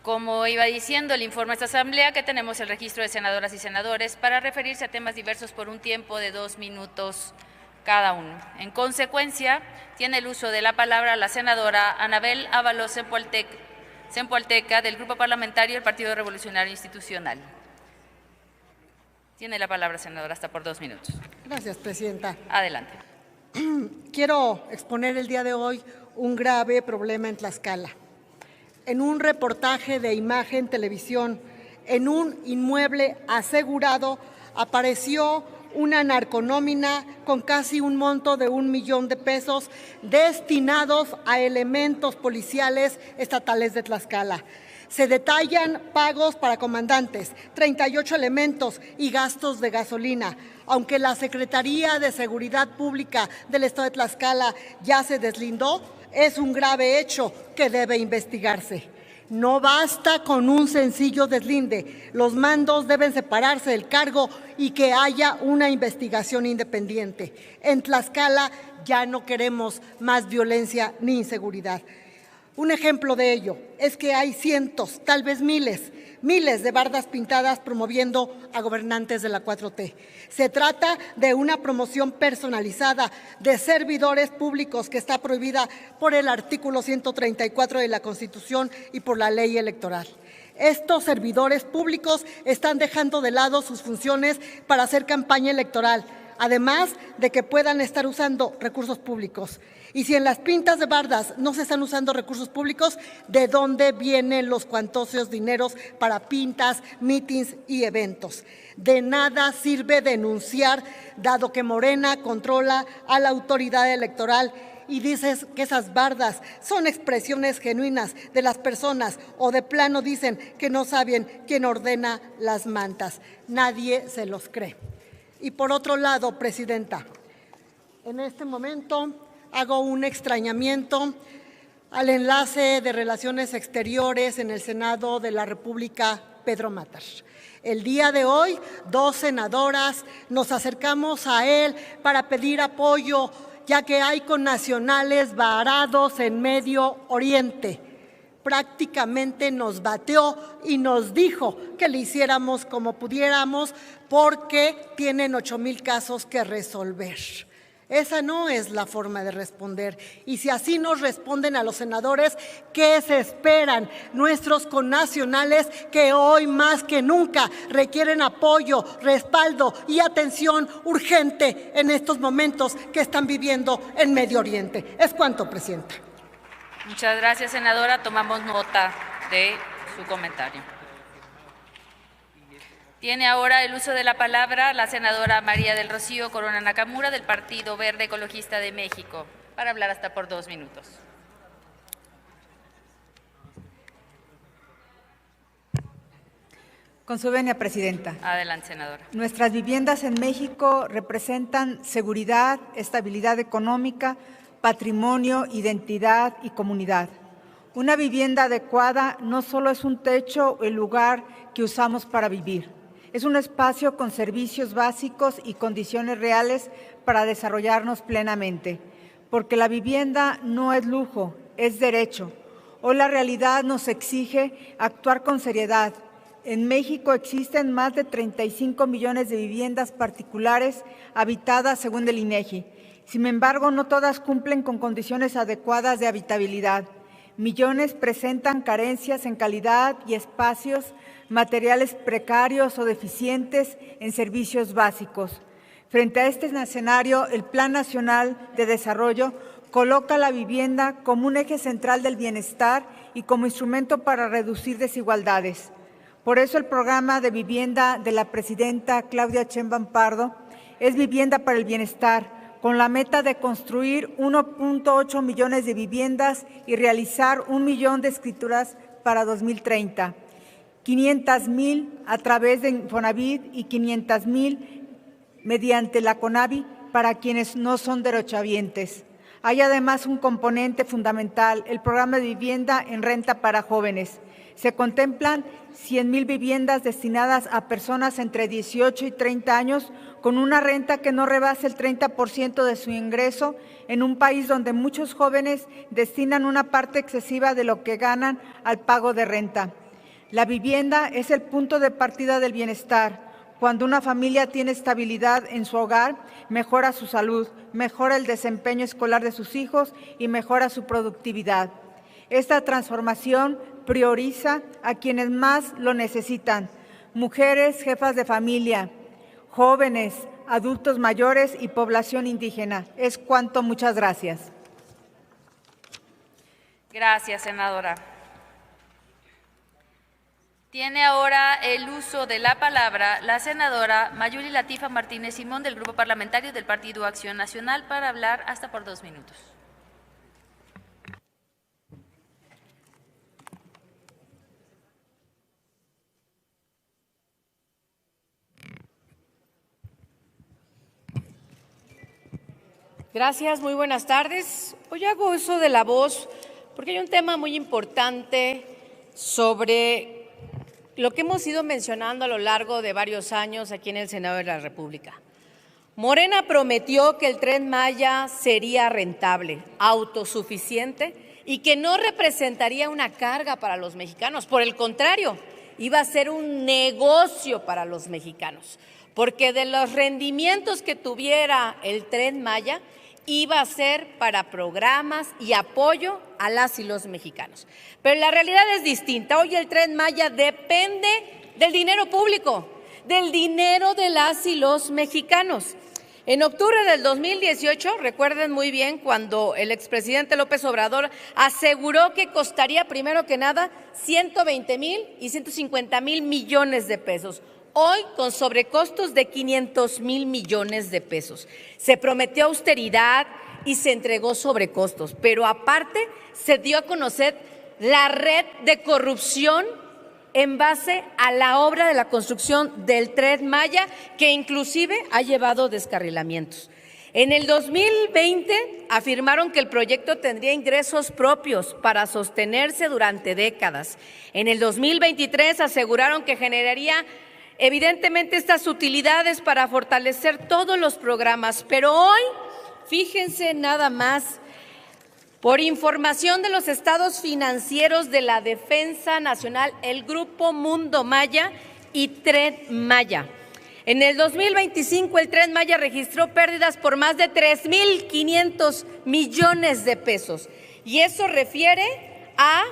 Como iba diciendo, le informo a esta Asamblea que tenemos el registro de senadoras y senadores para referirse a temas diversos por un tiempo de 2 minutos cada uno. En consecuencia, tiene el uso de la palabra la senadora Anabel Ábalos Zempoalteca, del Grupo Parlamentario del Partido Revolucionario Institucional. Tiene la palabra, senadora, hasta por 2 minutos. Gracias, presidenta. Adelante. Quiero exponer el día de hoy un grave problema en Tlaxcala. En un reportaje de Imagen Televisión, en un inmueble asegurado, apareció una narconómina con casi un monto de 1 millón de pesos destinados a elementos policiales estatales de Tlaxcala. Se detallan pagos para comandantes, 38 elementos y gastos de gasolina. Aunque la Secretaría de Seguridad Pública del Estado de Tlaxcala ya se deslindó, es un grave hecho que debe investigarse. No basta con un sencillo deslinde. Los mandos deben separarse del cargo y que haya una investigación independiente. En Tlaxcala ya no queremos más violencia ni inseguridad. Un ejemplo de ello es que hay cientos, tal vez miles de bardas pintadas promoviendo a gobernantes de la 4T. Se trata de una promoción personalizada de servidores públicos que está prohibida por el artículo 134 de la Constitución y por la ley electoral. Estos servidores públicos están dejando de lado sus funciones para hacer campaña electoral, además de que puedan estar usando recursos públicos. Y si en las pintas de bardas no se están usando recursos públicos, ¿de dónde vienen los cuantiosos dineros para pintas, mítines y eventos? De nada sirve denunciar, dado que Morena controla a la autoridad electoral y dices que esas bardas son expresiones genuinas de las personas o de plano dicen que no saben quién ordena las mantas. Nadie se los cree. Y por otro lado, presidenta, en este momento hago un extrañamiento al enlace de Relaciones Exteriores en el Senado de la República, Pedro Matar. El día de hoy, 2 senadoras nos acercamos a él para pedir apoyo, ya que hay connacionales varados en Medio Oriente. Prácticamente nos bateó y nos dijo que le hiciéramos como pudiéramos porque tienen 8,000 casos que resolver. Esa no es la forma de responder. Y si así nos responden a los senadores, ¿qué se esperan? Nuestros connacionales que hoy más que nunca requieren apoyo, respaldo y atención urgente en estos momentos que están viviendo en Medio Oriente. Es cuanto, presidenta. Muchas gracias, senadora. Tomamos nota de su comentario. Tiene ahora el uso de la palabra la senadora María del Rocío Corona Nakamura, del Partido Verde Ecologista de México, para hablar hasta por 2 minutos. Con su venia, presidenta. Adelante, senadora. Nuestras viviendas en México representan seguridad, estabilidad económica, patrimonio, identidad y comunidad. Una vivienda adecuada no solo es un techo o el lugar que usamos para vivir. Es un espacio con servicios básicos y condiciones reales para desarrollarnos plenamente, porque la vivienda no es lujo, es derecho. Hoy la realidad nos exige actuar con seriedad. En México existen más de 35 millones de viviendas particulares habitadas según el INEGI. Sin embargo, no todas cumplen con condiciones adecuadas de habitabilidad. Millones presentan carencias en calidad y espacios, materiales precarios o deficientes en servicios básicos. Frente a este escenario, el Plan Nacional de Desarrollo coloca la vivienda como un eje central del bienestar y como instrumento para reducir desigualdades. Por eso el programa de vivienda de la presidenta Claudia Sheinbaum Pardo es Vivienda para el Bienestar, con la meta de construir 1.8 millones de viviendas y realizar 1 millón de escrituras para 2030. 500,000 a través de Infonavit y 500,000 mediante la CONAVI para quienes no son derechohabientes. Hay además un componente fundamental, el programa de vivienda en renta para jóvenes. Se contemplan 100,000 viviendas destinadas a personas entre 18 y 30 años con una renta que no rebase el 30% de su ingreso en un país donde muchos jóvenes destinan una parte excesiva de lo que ganan al pago de renta. La vivienda es el punto de partida del bienestar. Cuando una familia tiene estabilidad en su hogar, mejora su salud, mejora el desempeño escolar de sus hijos y mejora su productividad. Esta transformación prioriza a quienes más lo necesitan: mujeres, jefas de familia, jóvenes, adultos mayores y población indígena. Es cuanto. Muchas gracias. Gracias, senadora. Tiene ahora el uso de la palabra la senadora Mayuli Latifa Martínez Simón, del Grupo Parlamentario del Partido Acción Nacional, para hablar hasta por 2 minutos. Gracias, muy buenas tardes. Hoy hago uso de la voz porque hay un tema muy importante sobre lo que hemos ido mencionando a lo largo de varios años aquí en el Senado de la República. Morena prometió que el Tren Maya sería rentable, autosuficiente y que no representaría una carga para los mexicanos. Por el contrario, iba a ser un negocio para los mexicanos, porque de los rendimientos que tuviera el Tren Maya iba a ser para programas y apoyo a las y los mexicanos. Pero la realidad es distinta. Hoy el Tren Maya depende del dinero público, del dinero de las y los mexicanos. En octubre del 2018, recuerden muy bien cuando el expresidente López Obrador aseguró que costaría, primero que nada, 120,000 y 150,000 millones de pesos. Hoy, con sobrecostos de 500,000 millones de pesos. Se prometió austeridad y se entregó sobrecostos, pero aparte se dio a conocer la red de corrupción en base a la obra de la construcción del Tren Maya, que inclusive ha llevado descarrilamientos. En el 2020 afirmaron que el proyecto tendría ingresos propios para sostenerse durante décadas. En el 2023 aseguraron que generaría evidentemente estas utilidades para fortalecer todos los programas, pero hoy, fíjense nada más, por información de los estados financieros de la Defensa Nacional, el Grupo Mundo Maya y Tren Maya. En el 2025 el Tren Maya registró pérdidas por más de 3,500 millones de pesos. Y eso refiere a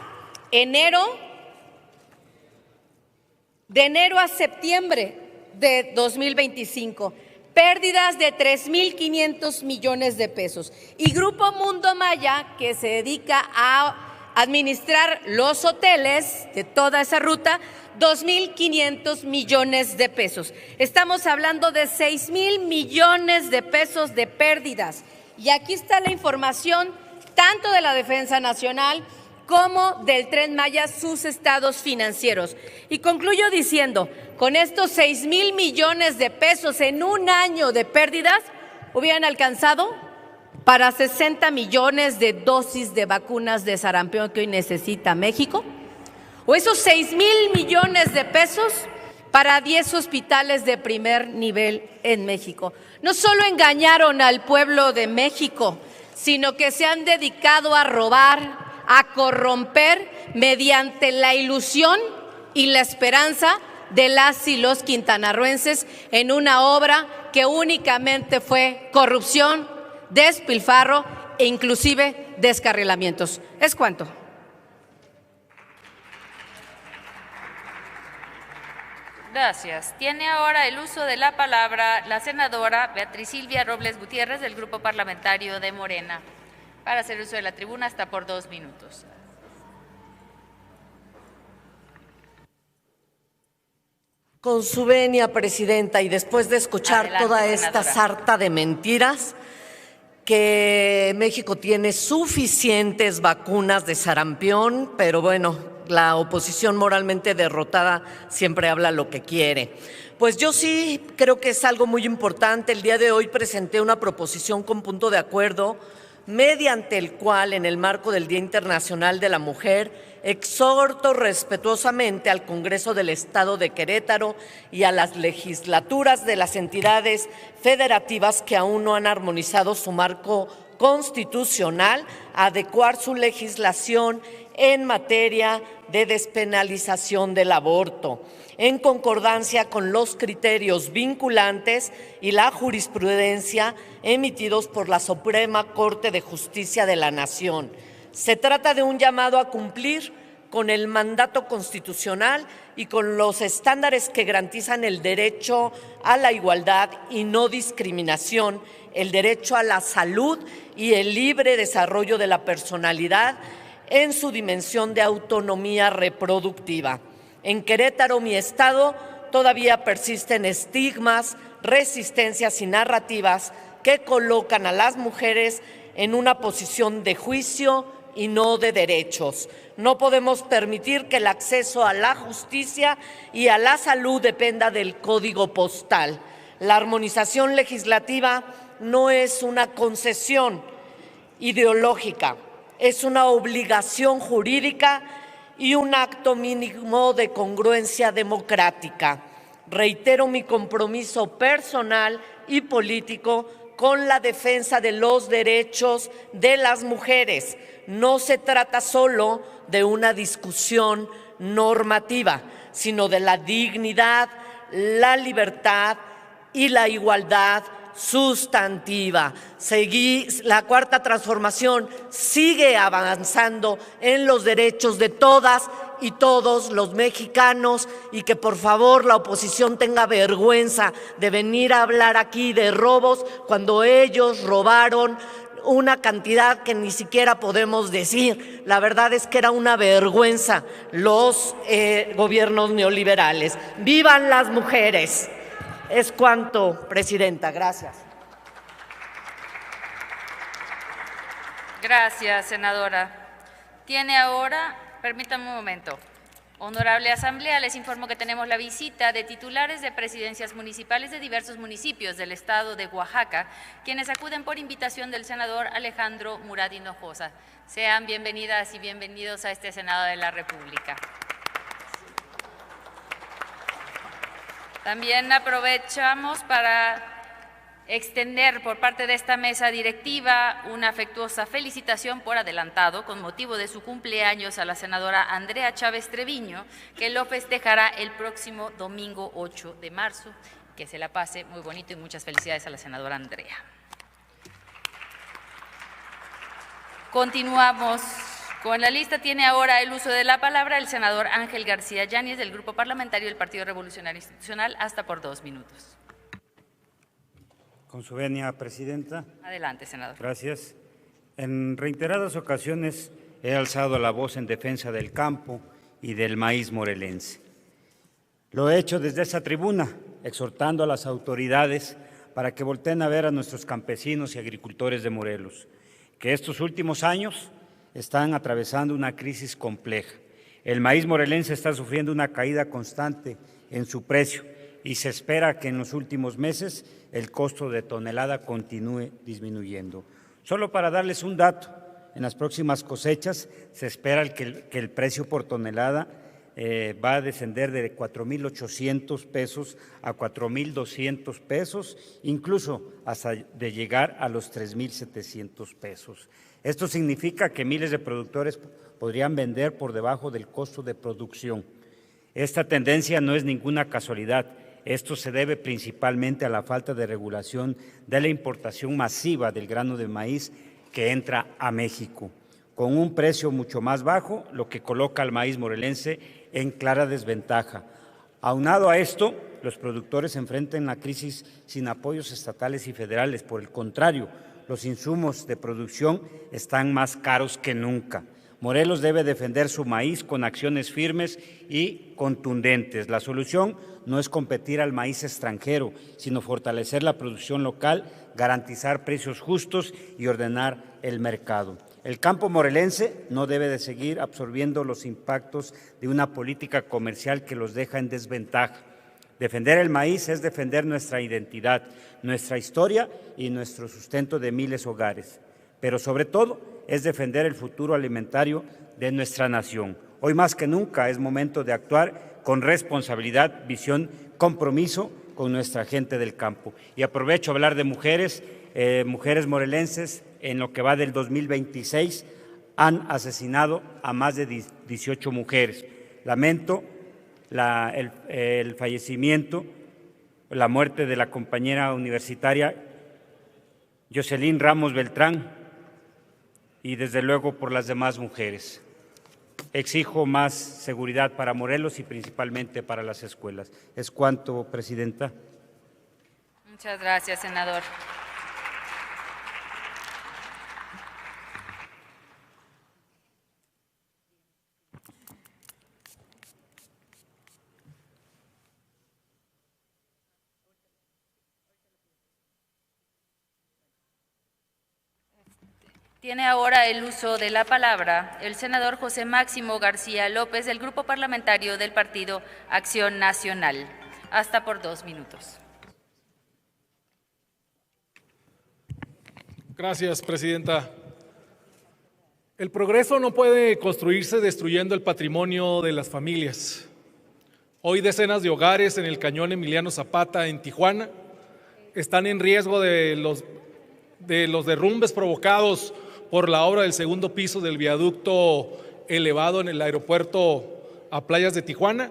de enero a septiembre de 2025. Pérdidas de 3,500 millones de pesos. Y Grupo Mundo Maya, que se dedica a administrar los hoteles de toda esa ruta, 2,500 millones de pesos. Estamos hablando de 6,000 millones de pesos de pérdidas. Y aquí está la información tanto de la Defensa Nacional como del Tren Maya, sus estados financieros. Y concluyo diciendo, con estos 6,000 millones de pesos en un año de pérdidas, hubieran alcanzado para 60 millones de dosis de vacunas de sarampión que hoy necesita México, o esos 6,000 millones de pesos para 10 hospitales de primer nivel en México. No solo engañaron al pueblo de México, sino que se han dedicado a robar, a corromper mediante la ilusión y la esperanza de las y los quintanarroenses en una obra que únicamente fue corrupción, despilfarro e inclusive descarrilamientos. ¿Es cuánto? Gracias. Tiene ahora el uso de la palabra la senadora Beatriz Silvia Robles Gutiérrez, del Grupo Parlamentario de Morena, para hacer uso de la tribuna hasta por 2 minutos. Con su venia, presidenta, y después de escuchar Adelante, toda senadora. esta sarta de mentiras, que México tiene suficientes vacunas de sarampión, pero bueno, la oposición moralmente derrotada siempre habla lo que quiere. Pues yo sí creo que es algo muy importante. El día de hoy presenté una proposición con punto de acuerdo, mediante el cual, en el marco del Día Internacional de la Mujer, exhorto respetuosamente al Congreso del Estado de Querétaro y a las legislaturas de las entidades federativas que aún no han armonizado su marco constitucional a adecuar su legislación en materia de despenalización del aborto, en concordancia con los criterios vinculantes y la jurisprudencia emitidos por la Suprema Corte de Justicia de la Nación. Se trata de un llamado a cumplir con el mandato constitucional y con los estándares que garantizan el derecho a la igualdad y no discriminación, el derecho a la salud y el libre desarrollo de la personalidad en su dimensión de autonomía reproductiva. En Querétaro, mi estado, todavía persisten estigmas, resistencias y narrativas que colocan a las mujeres en una posición de juicio y no de derechos. No podemos permitir que el acceso a la justicia y a la salud dependa del código postal. La armonización legislativa no es una concesión ideológica, es una obligación jurídica y un acto mínimo de congruencia democrática. Reitero mi compromiso personal y político con la defensa de los derechos de las mujeres. No se trata solo de una discusión normativa, sino de la dignidad, la libertad y la igualdad sustantiva. La Cuarta Transformación sigue avanzando en los derechos de todas y todos los mexicanos, y que por favor la oposición tenga vergüenza de venir a hablar aquí de robos cuando ellos robaron una cantidad que ni siquiera podemos decir. La verdad es que era una vergüenza los gobiernos neoliberales. ¡Vivan las mujeres! Es cuanto, Presidenta. Gracias. Gracias, senadora. Tiene ahora, permítame un momento. Honorable Asamblea, les informo que tenemos la visita de titulares de presidencias municipales de diversos municipios del estado de Oaxaca, quienes acuden por invitación del senador Alejandro Murat Hinojosa. Sean bienvenidas y bienvenidos a este Senado de la República. También aprovechamos para extender por parte de esta mesa directiva una afectuosa felicitación por adelantado con motivo de su cumpleaños a la senadora Andrea Chávez Treviño, que lo festejará el próximo domingo 8 de marzo. Que se la pase muy bonito y muchas felicidades a la senadora Andrea. Continuamos con la lista. Tiene ahora el uso de la palabra el senador Ángel García Yáñez, del Grupo Parlamentario del Partido Revolucionario Institucional, hasta por 2 minutos. Con su venia, Presidenta. Adelante, senador. Gracias. En reiteradas ocasiones he alzado la voz en defensa del campo y del maíz morelense. Lo he hecho desde esa tribuna, exhortando a las autoridades para que volteen a ver a nuestros campesinos y agricultores de Morelos, que estos últimos años están atravesando una crisis compleja. El maíz morelense está sufriendo una caída constante en su precio y se espera que en los últimos meses el costo de tonelada continúe disminuyendo. Solo para darles un dato, en las próximas cosechas se espera que el precio por tonelada va a descender de 4,800 pesos a 4,200 pesos, incluso hasta de llegar a los 3,700 pesos. Esto significa que miles de productores podrían vender por debajo del costo de producción. Esta tendencia no es ninguna casualidad. Esto se debe principalmente a la falta de regulación de la importación masiva del grano de maíz que entra a México, con un precio mucho más bajo, lo que coloca al maíz morelense en clara desventaja. Aunado a esto, los productores enfrentan la crisis sin apoyos estatales y federales. Por el contrario, los insumos de producción están más caros que nunca. Morelos debe defender su maíz con acciones firmes y contundentes. La solución no es competir al maíz extranjero, sino fortalecer la producción local, garantizar precios justos y ordenar el mercado. El campo morelense no debe de seguir absorbiendo los impactos de una política comercial que los deja en desventaja. Defender el maíz es defender nuestra identidad, nuestra historia y nuestro sustento de miles de hogares, pero sobre todo es defender el futuro alimentario de nuestra nación. Hoy más que nunca es momento de actuar con responsabilidad, visión, compromiso con nuestra gente del campo. Y aprovecho a hablar de mujeres morelenses. En lo que va del 2026 han asesinado a más de 18 mujeres. Lamento el fallecimiento, la muerte de la compañera universitaria Jocelyn Ramos Beltrán y desde luego por las demás mujeres. Exijo más seguridad para Morelos y principalmente para las escuelas. Es cuanto, Presidenta. Muchas gracias, senador. Tiene ahora el uso de la palabra el senador José Máximo García López, del Grupo Parlamentario del Partido Acción Nacional. Hasta por 2 minutos. Gracias, Presidenta. El progreso no puede construirse destruyendo el patrimonio de las familias. Hoy decenas de hogares en el Cañón Emiliano Zapata, en Tijuana, están en riesgo de los derrumbes provocados por la obra del segundo piso del viaducto elevado en el aeropuerto a Playas de Tijuana,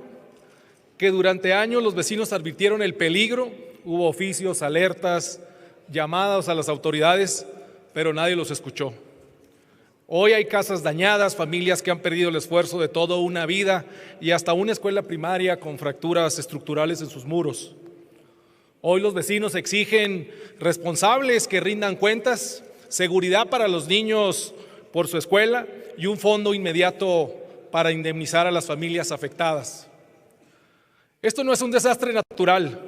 que durante años los vecinos advirtieron el peligro, hubo oficios, alertas, llamadas a las autoridades, pero nadie los escuchó. Hoy hay casas dañadas, familias que han perdido el esfuerzo de toda una vida y hasta una escuela primaria con fracturas estructurales en sus muros. Hoy los vecinos exigen responsables que rindan cuentas, seguridad para los niños por su escuela y un fondo inmediato para indemnizar a las familias afectadas. Esto no es un desastre natural.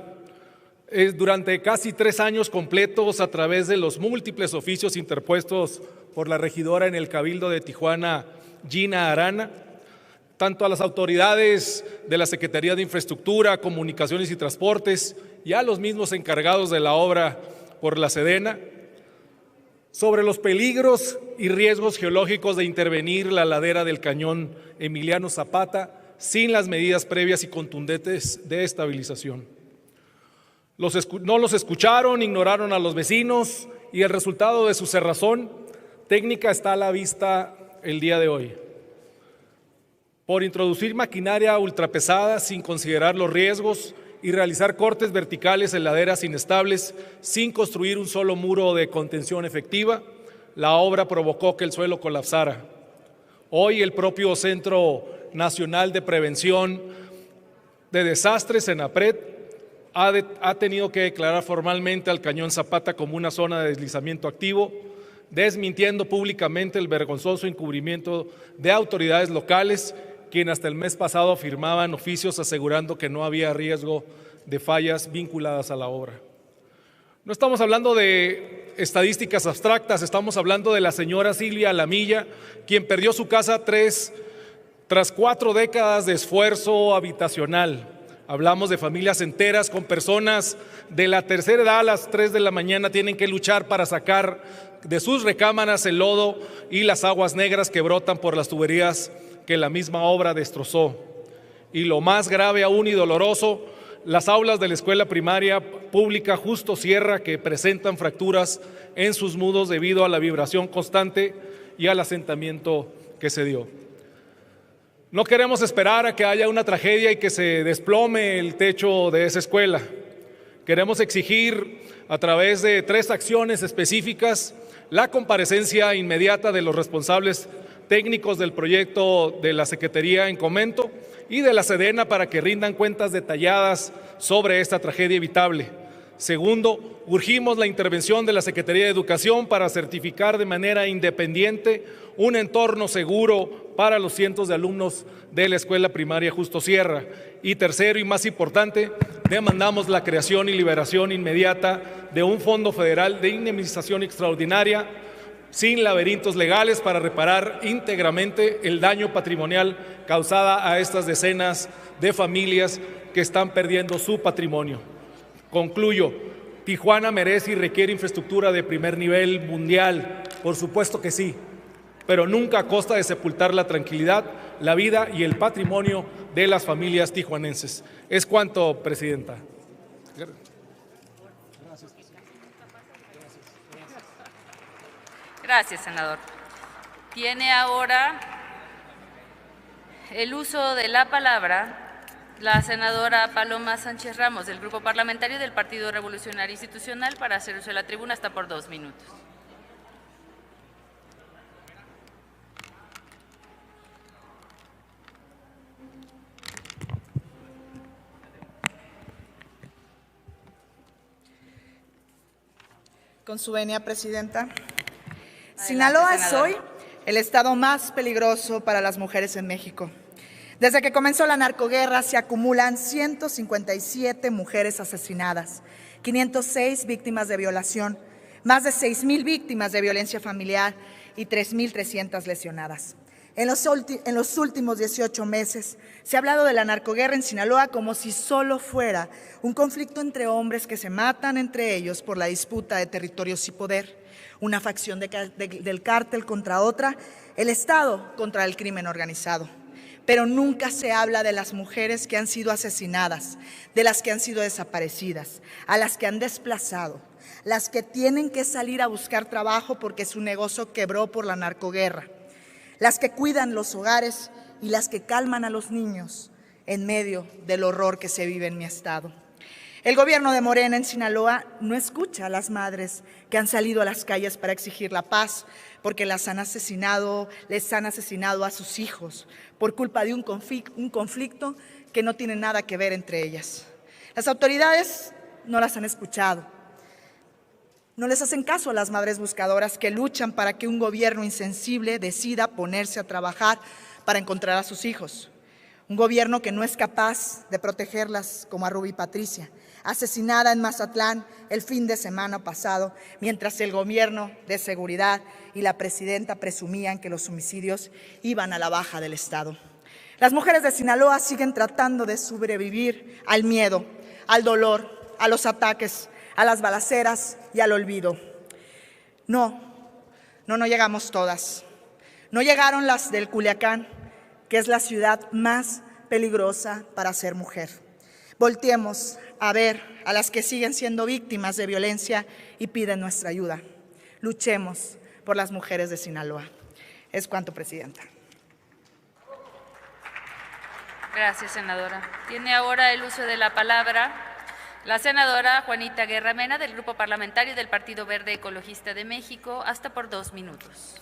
Durante casi 3 años completos, a través de los múltiples oficios interpuestos por la regidora en el Cabildo de Tijuana, Gina Arana, tanto a las autoridades de la Secretaría de Infraestructura, Comunicaciones y Transportes y a los mismos encargados de la obra por la Sedena, sobre los peligros y riesgos geológicos de intervenir la ladera del Cañón Emiliano Zapata sin las medidas previas y contundentes de estabilización. No los escucharon, ignoraron a los vecinos y el resultado de su cerrazón técnica está a la vista el día de hoy. Por introducir maquinaria ultrapesada sin considerar los riesgos y realizar cortes verticales en laderas inestables sin construir un solo muro de contención efectiva, la obra provocó que el suelo colapsara. Hoy el propio Centro Nacional de Prevención de Desastres, CENAPRED, ha tenido que declarar formalmente al Cañón Zapata como una zona de deslizamiento activo, desmintiendo públicamente el vergonzoso encubrimiento de autoridades locales, quienes hasta el mes pasado firmaban oficios asegurando que no había riesgo de fallas vinculadas a la obra. No estamos hablando de estadísticas abstractas, estamos hablando de la señora Silvia Lamilla, quien perdió su casa tras 4 décadas de esfuerzo habitacional. Hablamos de familias enteras con personas de la tercera edad, a las 3 de la mañana tienen que luchar para sacar de sus recámaras el lodo y las aguas negras que brotan por las tuberías que la misma obra destrozó. Y lo más grave aún y doloroso, las aulas de la escuela primaria pública Justo Sierra, que presentan fracturas en sus muros debido a la vibración constante y al asentamiento que se dio. No queremos esperar a que haya una tragedia y que se desplome el techo de esa escuela. Queremos exigir a través de 3 acciones específicas la comparecencia inmediata de los responsables técnicos del proyecto de la Secretaría en comento y de la Sedena para que rindan cuentas detalladas sobre esta tragedia evitable. Segundo, urgimos la intervención de la Secretaría de Educación para certificar de manera independiente un entorno seguro para los cientos de alumnos de la escuela primaria Justo Sierra. Y tercero y más importante, demandamos la creación y liberación inmediata de un fondo federal de indemnización extraordinaria sin laberintos legales para reparar íntegramente el daño patrimonial causada a estas decenas de familias que están perdiendo su patrimonio. Concluyo, Tijuana merece y requiere infraestructura de primer nivel mundial, por supuesto que sí, pero nunca a costa de sepultar la tranquilidad, la vida y el patrimonio de las familias tijuanenses. Es cuanto, Presidenta. Gracias, senador. Tiene ahora el uso de la palabra la senadora Paloma Sánchez Ramos, del Grupo Parlamentario del Partido Revolucionario Institucional, para hacer uso de la tribuna hasta por 2 minutos. Con su venia, Presidenta. Sinaloa es hoy el estado más peligroso para las mujeres en México. Desde que comenzó la narcoguerra se acumulan 157 mujeres asesinadas, 506 víctimas de violación, más de 6,000 víctimas de violencia familiar y 3,300 lesionadas. En los últimos 18 meses se ha hablado de la narcoguerra en Sinaloa como si solo fuera un conflicto entre hombres que se matan entre ellos por la disputa de territorios y poder, una facción del cártel contra otra, el Estado contra el crimen organizado. Pero nunca se habla de las mujeres que han sido asesinadas, de las que han sido desaparecidas, a las que han desplazado, las que tienen que salir a buscar trabajo porque su negocio quebró por la narcoguerra, las que cuidan los hogares y las que calman a los niños en medio del horror que se vive en mi estado. El gobierno de Morena en Sinaloa no escucha a las madres que han salido a las calles para exigir la paz porque les han asesinado a sus hijos por culpa de un conflicto que no tiene nada que ver entre ellas. Las autoridades no las han escuchado. No les hacen caso a las madres buscadoras que luchan para que un gobierno insensible decida ponerse a trabajar para encontrar a sus hijos. Un gobierno que no es capaz de protegerlas como a Rubí Patricia, asesinada en Mazatlán el fin de semana pasado, mientras el gobierno de seguridad y la presidenta presumían que los homicidios iban a la baja del Estado. Las mujeres de Sinaloa siguen tratando de sobrevivir al miedo, al dolor, a los ataques, a las balaceras y al olvido. No llegamos todas. No llegaron las del Culiacán, que es la ciudad más peligrosa para ser mujer. Volteemos a ver a las que siguen siendo víctimas de violencia y piden nuestra ayuda. Luchemos por las mujeres de Sinaloa. Es cuanto, Presidenta. Gracias, senadora. Tiene ahora el uso de la palabra la senadora Juanita Guerra Mena, del Grupo Parlamentario del Partido Verde Ecologista de México, hasta por 2 minutos.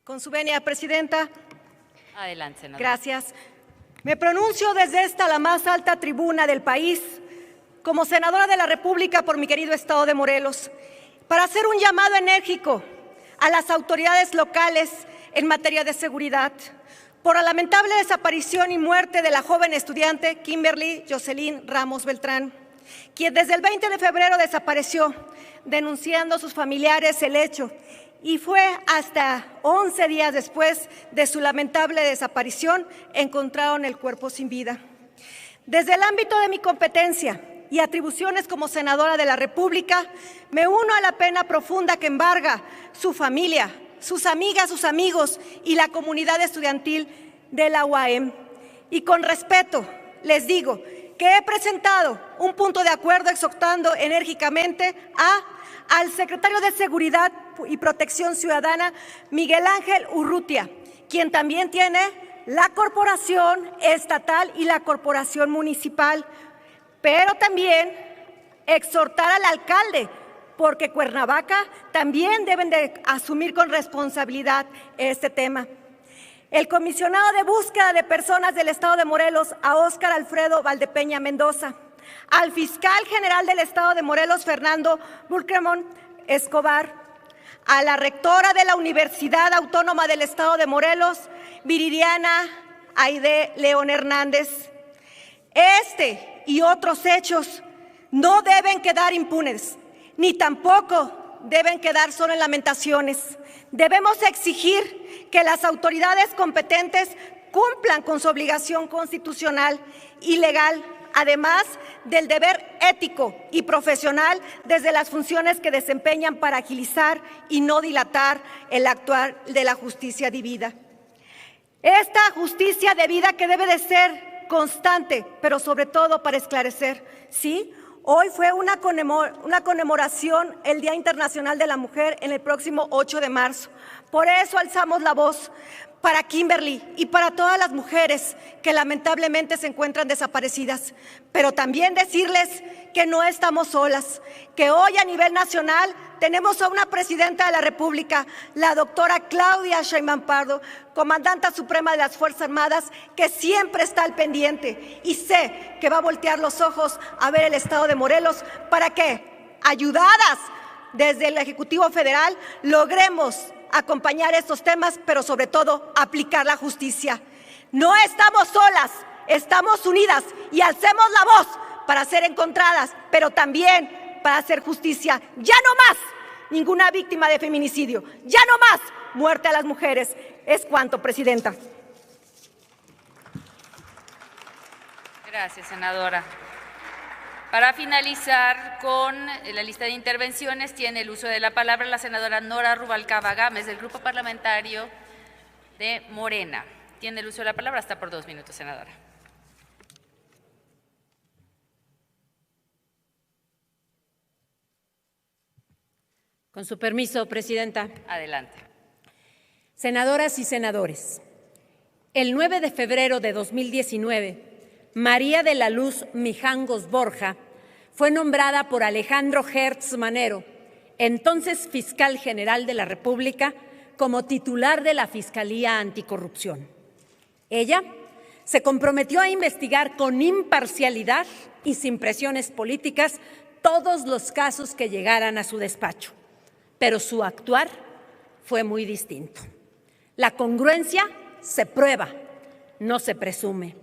Con su venia, Presidenta. Adelante, senadora. Gracias. Me pronuncio desde esta, la más alta tribuna del país, como senadora de la República por mi querido estado de Morelos, para hacer un llamado enérgico a las autoridades locales en materia de seguridad por la lamentable desaparición y muerte de la joven estudiante Kimberly Jocelyn Ramos Beltrán, quien desde el 20 de febrero desapareció, denunciando a sus familiares el hecho. Y fue hasta 11 días después de su lamentable desaparición encontraron el cuerpo sin vida. Desde el ámbito de mi competencia y atribuciones como senadora de la República, me uno a la pena profunda que embarga su familia, sus amigas, sus amigos y la comunidad estudiantil de la UAM. Y con respeto les digo que he presentado un punto de acuerdo exhortando enérgicamente al secretario de Seguridad y Protección Ciudadana, Miguel Ángel Urrutia, quien también tiene la corporación estatal y la corporación municipal, pero también exhortar al alcalde, porque Cuernavaca también deben de asumir con responsabilidad este tema. El comisionado de búsqueda de personas del Estado de Morelos, a Óscar Alfredo Valdepeña Mendoza, al fiscal general del Estado de Morelos, Fernando Bulcremont Escobar, a la rectora de la Universidad Autónoma del Estado de Morelos, Viridiana Aide León Hernández. Este y otros hechos no deben quedar impunes, ni tampoco deben quedar solo en lamentaciones. Debemos exigir que las autoridades competentes cumplan con su obligación constitucional y legal, además del deber ético y profesional desde las funciones que desempeñan para agilizar y no dilatar el actuar de la justicia debida. Esta justicia debida que debe de ser constante, pero sobre todo para esclarecer. Sí, hoy fue una conmemoración, el Día Internacional de la Mujer, en el próximo 8 de marzo. Por eso alzamos la voz para Kimberly y para todas las mujeres que lamentablemente se encuentran desaparecidas, pero también decirles que no estamos solas, que hoy a nivel nacional tenemos a una presidenta de la República, la doctora Claudia Sheinbaum Pardo, comandante suprema de las Fuerzas Armadas, que siempre está al pendiente y sé que va a voltear los ojos a ver el estado de Morelos para que, ayudadas desde el Ejecutivo Federal, logremos acompañar estos temas, pero sobre todo aplicar la justicia. No estamos solas, estamos unidas y alcemos la voz para ser encontradas, pero también para hacer justicia. Ya no más ninguna víctima de feminicidio, ya no más muerte a las mujeres. Es cuanto, Presidenta. Gracias, senadora. Para finalizar con la lista de intervenciones, tiene el uso de la palabra la senadora Nora Rubalcaba Gámez, del Grupo Parlamentario de Morena. Tiene el uso de la palabra hasta por 2 minutos, senadora. Con su permiso, Presidenta. Adelante. Senadoras y senadores, el 9 de febrero de 2019, María de la Luz Mijangos Borja fue nombrada por Alejandro Hertz Manero, entonces fiscal general de la República, como titular de la Fiscalía Anticorrupción. Ella se comprometió a investigar con imparcialidad y sin presiones políticas todos los casos que llegaran a su despacho, pero su actuar fue muy distinto. La congruencia se prueba, no se presume.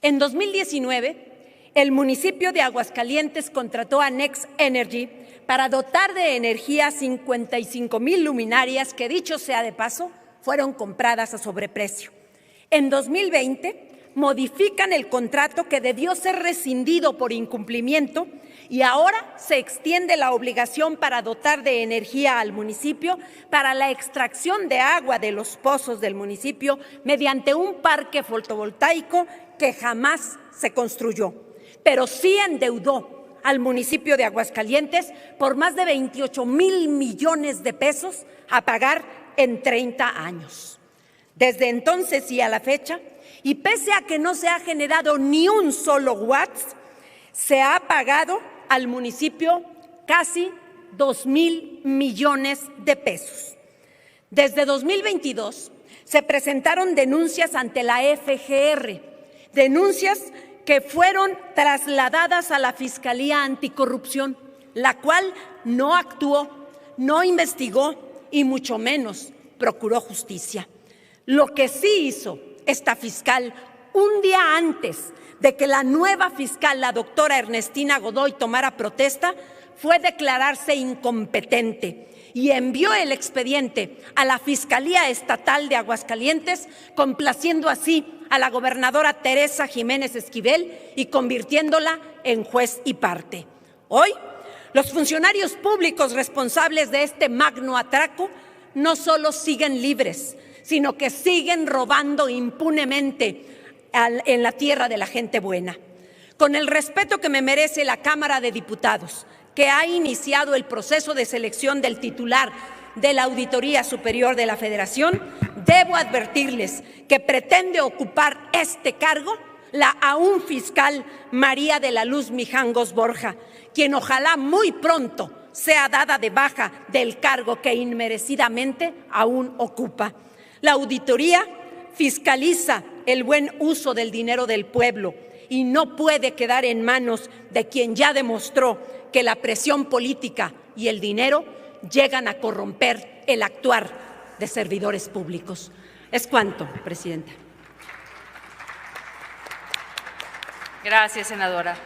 En 2019, el municipio de Aguascalientes contrató a Next Energy para dotar de energía 55,000 luminarias que, dicho sea de paso, fueron compradas a sobreprecio. En 2020, modifican el contrato que debió ser rescindido por incumplimiento y ahora se extiende la obligación para dotar de energía al municipio para la extracción de agua de los pozos del municipio mediante un parque fotovoltaico que jamás se construyó, pero sí endeudó al municipio de Aguascalientes por más de 28,000 millones de pesos a pagar en 30 años. Desde entonces y a la fecha, y pese a que no se ha generado ni un solo watt, se ha pagado al municipio casi 2,000 millones de pesos. Desde 2022 se presentaron denuncias ante la FGR, denuncias que fueron trasladadas a la Fiscalía Anticorrupción, la cual no actuó, no investigó y mucho menos procuró justicia. Lo que sí hizo esta fiscal un día antes de que la nueva fiscal, la doctora Ernestina Godoy, tomara protesta, fue declararse incompetente y envió el expediente a la Fiscalía Estatal de Aguascalientes, complaciendo así a la gobernadora Teresa Jiménez Esquivel y convirtiéndola en juez y parte. Hoy, los funcionarios públicos responsables de este magno atraco no solo siguen libres, sino que siguen robando impunemente en la tierra de la gente buena. Con el respeto que me merece la Cámara de Diputados, que ha iniciado el proceso de selección del titular de la Auditoría Superior de la Federación, debo advertirles que pretende ocupar este cargo la aún fiscal María de la Luz Mijangos Borja, quien ojalá muy pronto sea dada de baja del cargo que inmerecidamente aún ocupa. La auditoría fiscaliza el buen uso del dinero del pueblo y no puede quedar en manos de quien ya demostró que la presión política y el dinero llegan a corromper el actuar de servidores públicos. Es cuanto, Presidenta. Gracias, senadora.